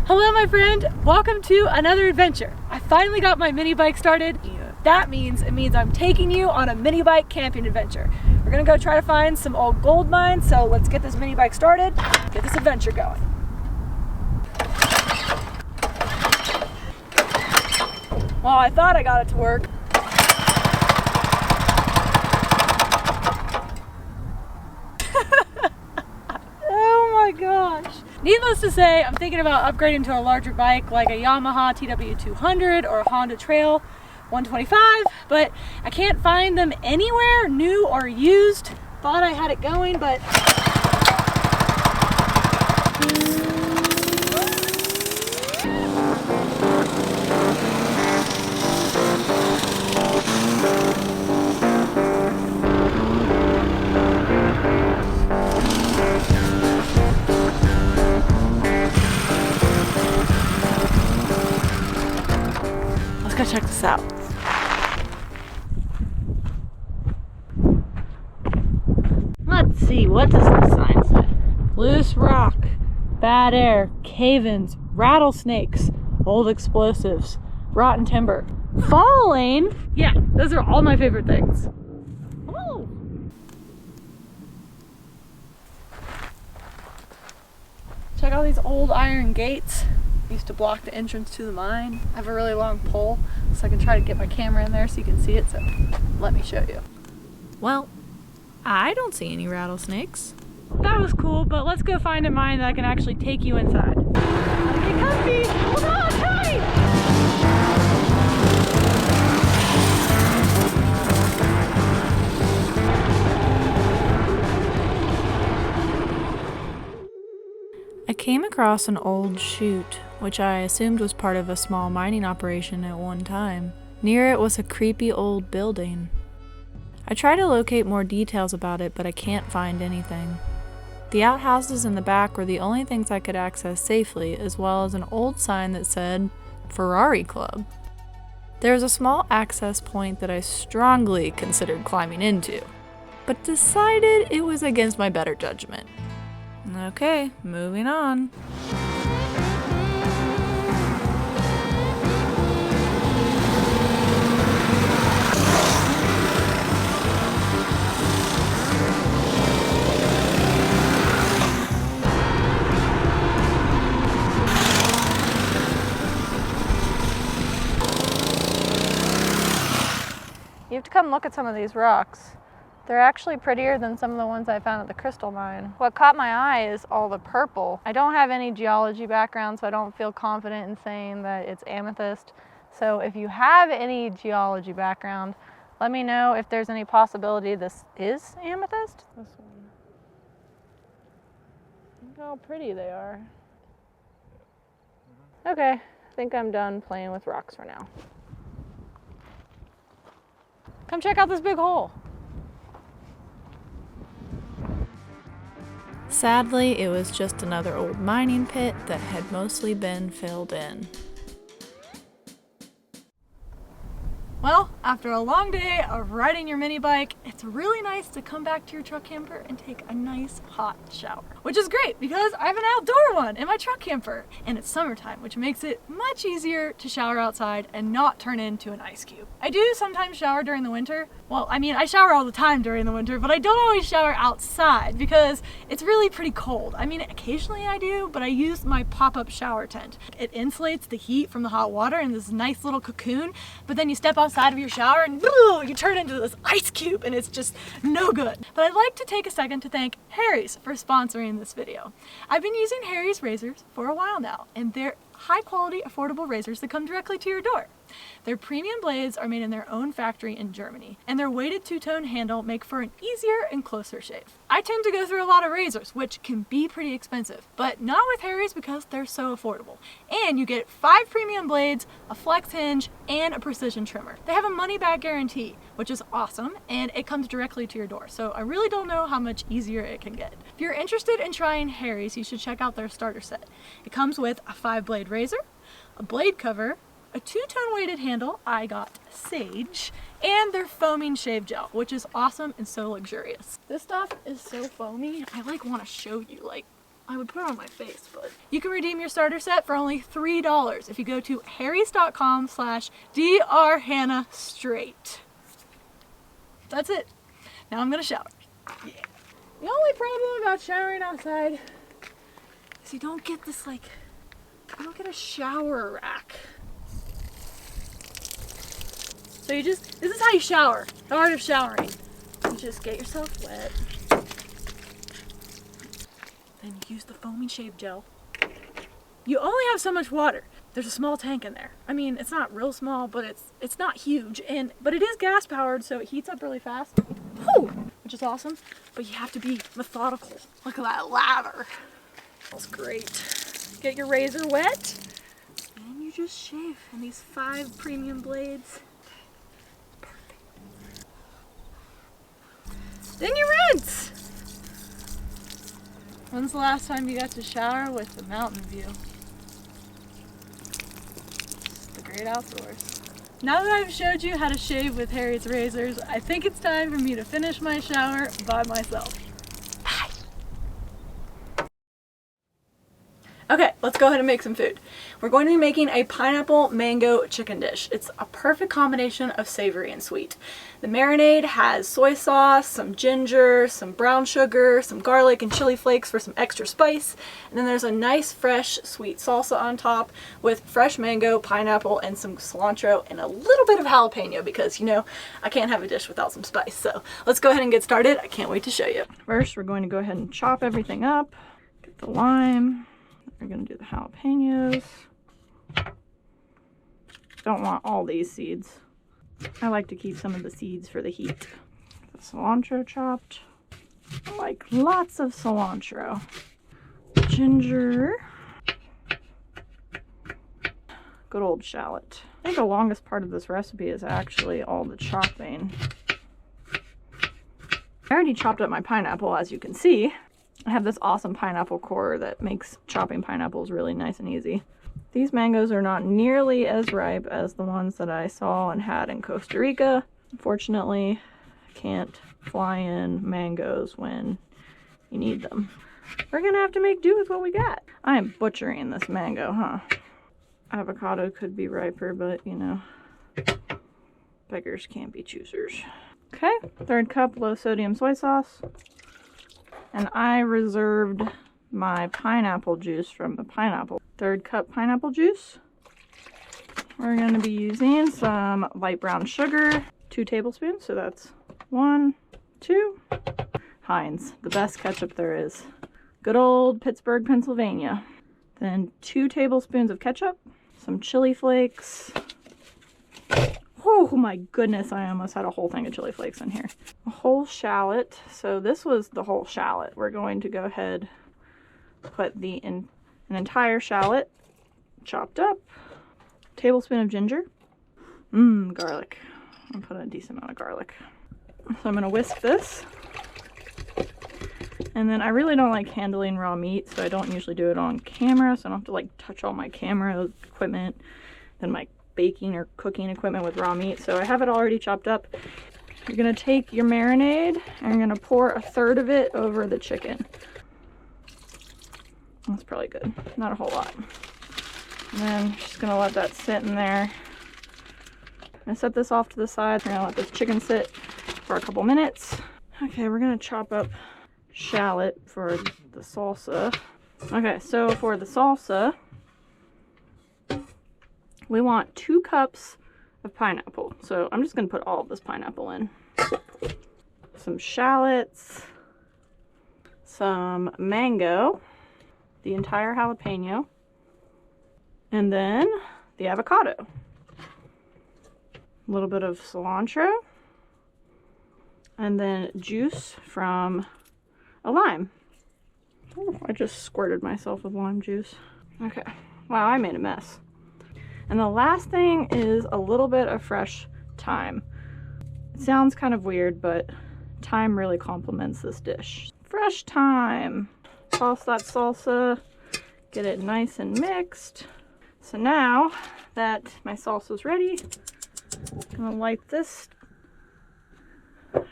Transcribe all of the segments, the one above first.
Hello my friend, welcome to another adventure. I finally got my mini bike started. That means I'm taking you on a mini bike camping adventure. We're gonna go try to find some old gold mines, so let's get this mini bike started, get this adventure going. Well, I thought I got it to work. Oh my gosh. Needless to say, I'm thinking about upgrading to a larger bike like a Yamaha TW200 or a Honda Trail 125, but I can't find them anywhere, new or used. Thought I had it going, but let's go check this out. Let's see, what does this sign say? Loose rock, bad air, cave-ins, rattlesnakes, old explosives, rotten timber, falling. Yeah, those are all my favorite things. Oh. Check out these old iron gates. Used to block the entrance to the mine. I have a really long pole, so I can try to get my camera in there so you can see it, so let me show you. Well, I don't see any rattlesnakes. That was cool, but let's go find a mine that can actually take you inside. Get comfy! Hold on tight! I came across an old chute, which I assumed was part of a small mining operation at one time. Near it was a creepy old building. I try to locate more details about it, but I can't find anything. The outhouses in the back were the only things I could access safely, as well as an old sign that said Ferrari Club. There was a small access point that I strongly considered climbing into, but decided it was against my better judgment. Okay, moving on. You have to come look at some of these rocks. They're actually prettier than some of the ones I found at the crystal mine. What caught my eye is all the purple. I don't have any geology background, so I don't feel confident in saying that it's amethyst. So if you have any geology background, let me know if there's any possibility this is amethyst. This one. Look how pretty they are. Okay, I think I'm done playing with rocks for now. Come check out this big hole. Sadly, it was just another old mining pit that had mostly been filled in. Well, after a long day of riding your mini bike, it's really nice to come back to your truck camper and take a nice hot shower. Which is great because I have an outdoor one in my truck camper and it's summertime, which makes it much easier to shower outside and not turn into an ice cube. I do sometimes shower during the winter. Well, I mean, I shower all the time during the winter, but I don't always shower outside because it's really pretty cold. I mean, occasionally I do, but I use my pop-up shower tent. It insulates the heat from the hot water in this nice little cocoon, but then you step outside of your shower and you turn into this ice cube and it's just no good. But I'd like to take a second to thank Harry's for sponsoring this video. I've been using Harry's razors for a while now, and they're high quality, affordable razors that come directly to your door. Their premium blades are made in their own factory in Germany, and their weighted two-tone handle make for an easier and closer shave. I tend to go through a lot of razors, which can be pretty expensive, but not with Harry's because they're so affordable. And you get 5 premium blades, a flex hinge, and a precision trimmer. They have a money-back guarantee, which is awesome, and it comes directly to your door, so I really don't know how much easier it can get. If you're interested in trying Harry's, you should check out their starter set. It comes with a 5-blade razor, a blade cover, a 2-tone weighted handle, I got Sage, and their foaming shave gel, which is awesome and so luxurious. This stuff is so foamy, I want to show you, I would put it on my face, but you can redeem your starter set for only $3 if you go to harrys.com/drhannahstraight. That's it. Now I'm gonna shower. Yeah. The only problem about showering outside is you don't get this, like, you don't get a shower rack. So you just, this is how you shower. The art of showering. You just get yourself wet. Then you use the foaming shave gel. You only have so much water. There's a small tank in there. I mean, it's not real small, but it's not huge. But it is gas powered, so it heats up really fast. Whew, which is awesome. But you have to be methodical. Look at that lather. Smells great. Get your razor wet, and you just shave. And these 5 premium blades. Perfect. Then you rinse. When's the last time you got to shower with the mountain view? It's the great outdoors. Now that I've showed you how to shave with Harry's razors, I think it's time for me to finish my shower by myself. Okay, let's go ahead and make some food. We're going to be making a pineapple mango chicken dish. It's a perfect combination of savory and sweet. The marinade has soy sauce, some ginger, some brown sugar, some garlic and chili flakes for some extra spice. And then there's a nice fresh sweet salsa on top with fresh mango, pineapple, and some cilantro and a little bit of jalapeno because, you know, I can't have a dish without some spice. So let's go ahead and get started. I can't wait to show you. First, we're going to go ahead and chop everything up. Get the lime. We're going to do the jalapenos. Don't want all these seeds. I like to keep some of the seeds for the heat. The cilantro chopped. I like lots of cilantro. Ginger. Good old shallot. I think the longest part of this recipe is actually all the chopping. I already chopped up my pineapple, as you can see. I have this awesome pineapple core that makes chopping pineapples really nice and easy. These mangoes are not nearly as ripe as the ones that I saw and had in Costa Rica. Unfortunately, I can't fly in mangoes when you need them. We're gonna have to make do with what we got. I am butchering this mango, huh? Avocado could be riper, but you know, beggars can't be choosers. Okay, 1/3 cup low sodium soy sauce. And I reserved my pineapple juice from the pineapple. 1/3 cup pineapple juice. We're going to be using some light brown sugar, 2 tablespoons. So that's 1, 2. Heinz, the best ketchup there is. Good old Pittsburgh, Pennsylvania. Then 2 tablespoons of ketchup, some chili flakes. Oh my goodness, I almost had a whole thing of chili flakes in here. A whole shallot. So this was the whole shallot. We're going to go ahead, put an entire shallot chopped up. Tablespoon of ginger. Garlic. I'll put a decent amount of garlic. So I'm gonna whisk this. And then I really don't like handling raw meat, so I don't usually do it on camera, so I don't have to like touch all my camera equipment and my baking or cooking equipment with raw meat. So I have it already chopped up. You're gonna take your marinade and you're gonna pour 1/3 of it over the chicken. That's probably good, not a whole lot. And then just gonna let that sit in there. I'm gonna set this off to the side. We're gonna let this chicken sit for a couple minutes. Okay, we're gonna chop up shallot for the salsa. Okay, so for the salsa, we want 2 cups of pineapple. So I'm just going to put all of this pineapple in. Some shallots, some mango, the entire jalapeno, and then the avocado. A little bit of cilantro, and then juice from a lime. Oh, I just squirted myself with lime juice. Okay, wow, I made a mess. And the last thing is a little bit of fresh thyme. It sounds kind of weird, but thyme really complements this dish. Fresh thyme. Toss that salsa, get it nice and mixed. So now that my salsa's ready, I'm gonna light this,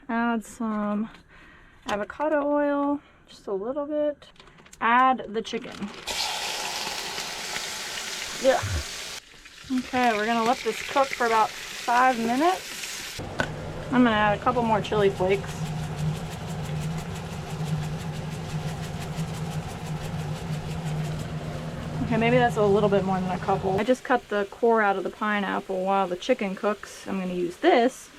add some avocado oil, just a little bit, add the chicken. Yeah. Okay, we're gonna let this cook for about 5 minutes. I'm gonna add a couple more chili flakes. Okay, maybe that's a little bit more than a couple. I just cut the core out of the pineapple while the chicken cooks. I'm gonna use this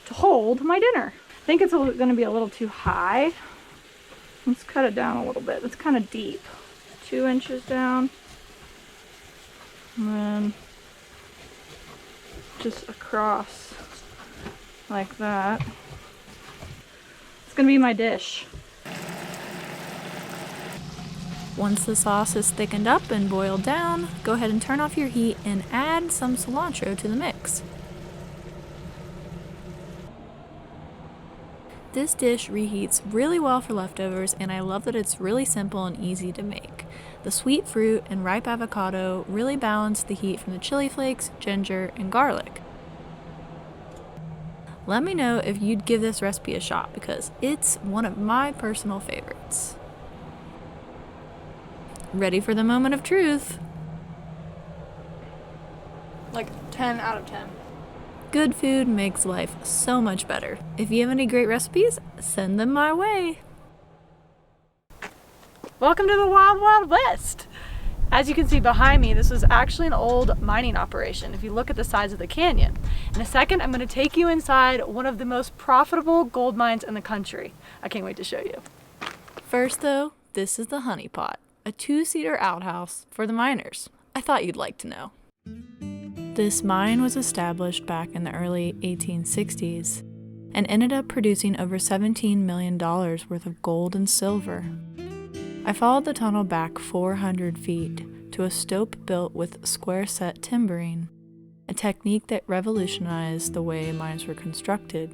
to hold my dinner. I think it's gonna be a little too high. Let's cut it down a little bit. It's kind of deep. 2 inches down. And then just across like that. It's gonna be my dish. Once the sauce is thickened up and boiled down, go ahead and turn off your heat and add some cilantro to the mix. This dish reheats really well for leftovers, and I love that it's really simple and easy to make. The sweet fruit and ripe avocado really balance the heat from the chili flakes, ginger, and garlic. Let me know if you'd give this recipe a shot because it's one of my personal favorites. Ready for the moment of truth? Like 10 out of 10. Good food makes life so much better. If you have any great recipes, send them my way. Welcome to the Wild Wild West. As you can see behind me, this was actually an old mining operation if you look at the size of the canyon. In a second, I'm going to take you inside one of the most profitable gold mines in the country. I can't wait to show you. First though, this is the honey pot, a 2-seater outhouse for the miners. I thought you'd like to know. This mine was established back in the early 1860s and ended up producing over $17 million worth of gold and silver. I followed the tunnel back 400 feet to a stope built with square-set timbering, a technique that revolutionized the way mines were constructed.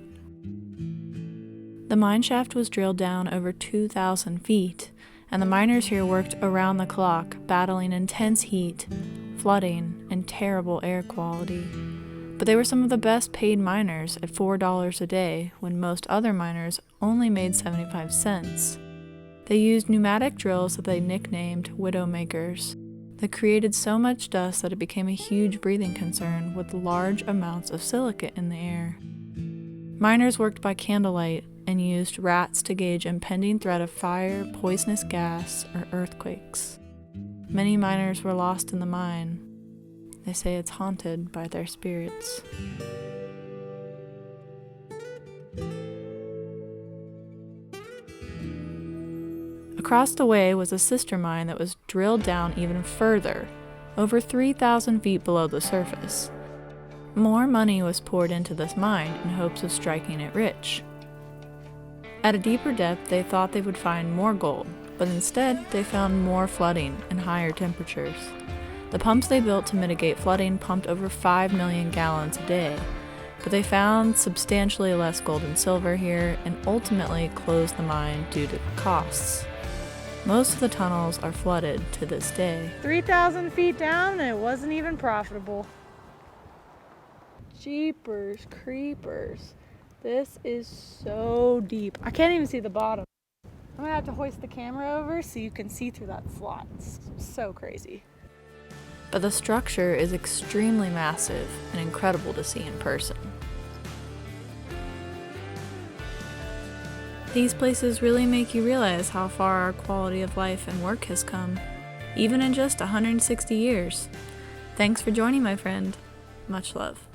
The mine shaft was drilled down over 2,000 feet, and the miners here worked around the clock, battling intense heat, flooding, and terrible air quality. But they were some of the best paid miners at $4 a day when most other miners only made 75 cents. They used pneumatic drills that they nicknamed Widowmakers that created so much dust that it became a huge breathing concern with large amounts of silicate in the air. Miners worked by candlelight and used rats to gauge impending threat of fire, poisonous gas, or earthquakes. Many miners were lost in the mine. They say it's haunted by their spirits. Across the way was a sister mine that was drilled down even further, over 3,000 feet below the surface. More money was poured into this mine in hopes of striking it rich. At a deeper depth, they thought they would find more gold, but instead they found more flooding and higher temperatures. The pumps they built to mitigate flooding pumped over 5 million gallons a day, but they found substantially less gold and silver here and ultimately closed the mine due to costs. Most of the tunnels are flooded to this day. 3,000 feet down and it wasn't even profitable. Jeepers creepers. This is so deep. I can't even see the bottom. I'm gonna have to hoist the camera over so you can see through that slot. It's so crazy. But the structure is extremely massive and incredible to see in person. These places really make you realize how far our quality of life and work has come, even in just 160 years. Thanks for joining, my friend. Much love.